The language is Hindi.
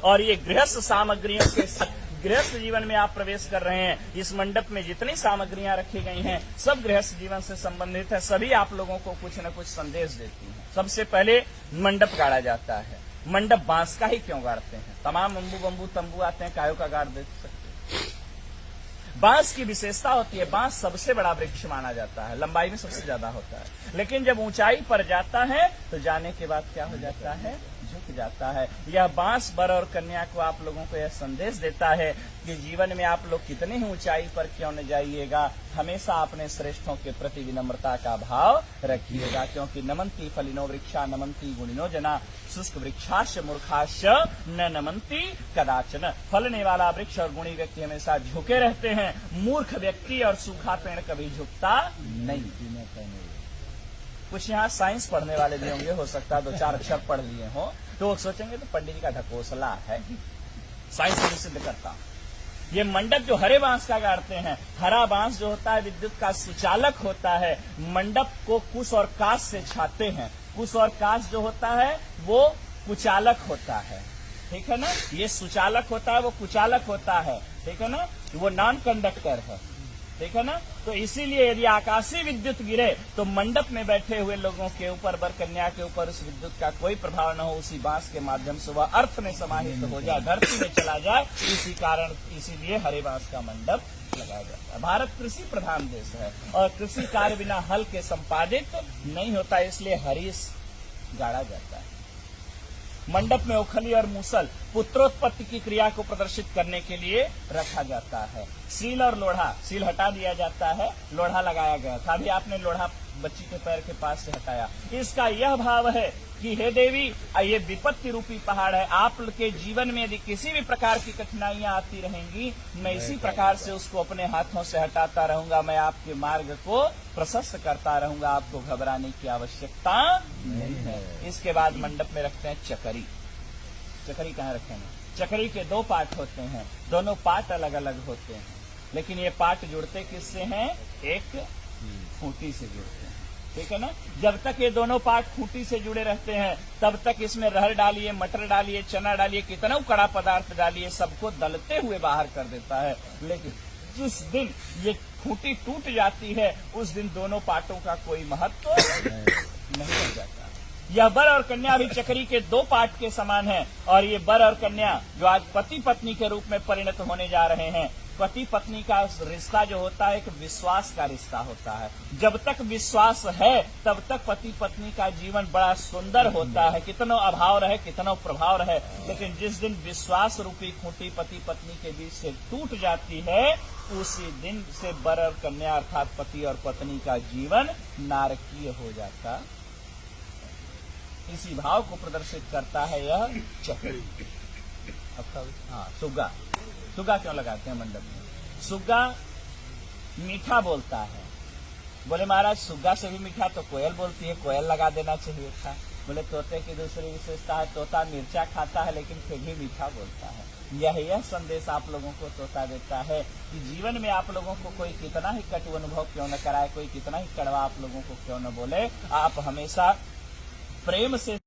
और ये गृहस्थ सामग्रियों के गृहस्थ जीवन में आप प्रवेश कर रहे हैं। इस मंडप में जितनी सामग्रियां रखी गई हैं सब गृहस्थ जीवन से संबंधित है, सभी आप लोगों को कुछ न कुछ संदेश देती हैं। सबसे पहले मंडप गाड़ा जाता है। मंडप बांस का ही क्यों गाड़ते हैं? तमाम अम्बू बम्बू तंबू आते हैं, कायों का गाड़ दे सकते हैं। बांस की विशेषता होती है, बांस सबसे बड़ा वृक्ष माना जाता है, लंबाई में सबसे ज्यादा होता है, लेकिन जब ऊंचाई पर जाता है तो जाने के बाद क्या हो जाता है? झुक जाता है। यह बांस वर और कन्या को आप लोगों को यह संदेश देता है कि जीवन में आप लोग कितनी ही ऊंचाई पर क्यों न जाइएगा, हमेशा अपने श्रेष्ठों के प्रति विनम्रता का भाव रखिएगा, क्योंकि नमंती फलिनो वृक्षा नमंती गुणिनो जना शुष्क वृक्षाश मूर्खाश न नमंती कदाचन। फलने वाला वृक्ष और गुणी व्यक्ति हमेशा झुके रहते हैं, मूर्ख व्यक्ति और सूखा पेड़ कभी झुकता नहीं। कुछ यहाँ साइंस पढ़ने वाले भी होंगे, हो सकता है 2-4 अक्षर पढ़ लिए हो तो वो सोचेंगे तो पंडित जी का ढकोसला है। साइंस में सिद्ध करता हूं। ये मंडप जो हरे बांस का गाड़ते हैं, हरा बांस जो होता है विद्युत का सुचालक होता है। मंडप को कुश और काश से छाते हैं। कुश और काश जो होता है वो कुचालक होता है, ठीक है ना। ये सुचालक होता है, वो कुचालक होता है, ठीक है ना। वो नॉन कंडक्टर है, ठीक है ना। तो इसीलिए यदि आकाशीय विद्युत गिरे तो मंडप में बैठे हुए लोगों के ऊपर, वर कन्या के ऊपर उस विद्युत का कोई प्रभाव न हो, उसी बांस के माध्यम से वह अर्थ में समाहित हो जाए, धरती में चला जाए। इसी कारण इसीलिए हरे बांस का मंडप लगाया जाता है। भारत कृषि प्रधान देश है और कृषि कार्य बिना हल के संपादित नहीं होता, इसलिए हरीश गाड़ा जाता है। मंडप में ओखली और मूसल पुत्रोत्पत्ति की क्रिया को प्रदर्शित करने के लिए रखा जाता है। सील और लोढ़ा, सील हटा दिया जाता है, लोढ़ा लगाया गया था। अभी आपने लोढ़ा बच्ची के पैर के पास से हटाया। इसका यह भाव है कि हे देवी, ये विपत्ति रूपी पहाड़ है, आपके जीवन में यदि किसी भी प्रकार की कठिनाइयां आती रहेंगी, मैं इसी प्रकार से उसको अपने हाथों से हटाता रहूंगा, मैं आपके मार्ग को प्रशस्त करता रहूंगा, आपको घबराने की आवश्यकता नहीं है। इसके बाद मंडप में रखते हैं चकरी। चकरी कहाँ रखेंगे? चकरी के 2 पार्ट होते हैं, दोनों पार्ट अलग अलग होते हैं, लेकिन ये पार्ट जुड़ते किससे हैं? एक खूंटी से जुड़ते हैं, ठीक है ना। जब तक ये दोनों पार्ट खूंटी से जुड़े रहते हैं तब तक इसमें रहर डालिए, मटर डालिए, चना डालिए, कितना कड़ा पदार्थ डालिए, सबको दलते हुए बाहर कर देता है। लेकिन जिस दिन ये खूंटी टूट जाती है उस दिन दोनों पार्टों का कोई महत्व नहीं रह जाता। यह वर और कन्या भी चकरी के 2 पार्ट के समान है और ये वर और कन्या जो आज पति पत्नी के रूप में परिणत होने जा रहे हैं, पति पत्नी का रिश्ता जो होता है एक विश्वास का रिश्ता होता है। जब तक विश्वास है तब तक पति पत्नी का जीवन बड़ा सुंदर होता है, कितना अभाव रहे, कितना प्रभाव रहे। लेकिन जिस दिन विश्वास रूपी खूंटी पति पत्नी के बीच से टूट जाती है, उसी दिन से वर और कन्या अर्थात पति और पत्नी का जीवन नारकीय हो जाता। इसी भाव को प्रदर्शित करता है यह चकरी। हाँ, सुग्गा। सुग्गा क्यों लगाते हैं मंडप में? सुग्गा मीठा बोलता है। बोले महाराज सुग्गा से भी मीठा तो कोयल बोलती है, कोयल लगा देना चाहिए था। बोले तोते की दूसरी विशेषता है, तोता मिर्चा खाता है लेकिन फिर भी मीठा बोलता है। यह संदेश आप लोगों को तोता देता है कि जीवन में आप लोगों को कोई कितना ही कटु अनुभव क्यों न कराए, कोई कितना ही कड़वा आप लोगों को क्यों न बोले, आप हमेशा प्रेम से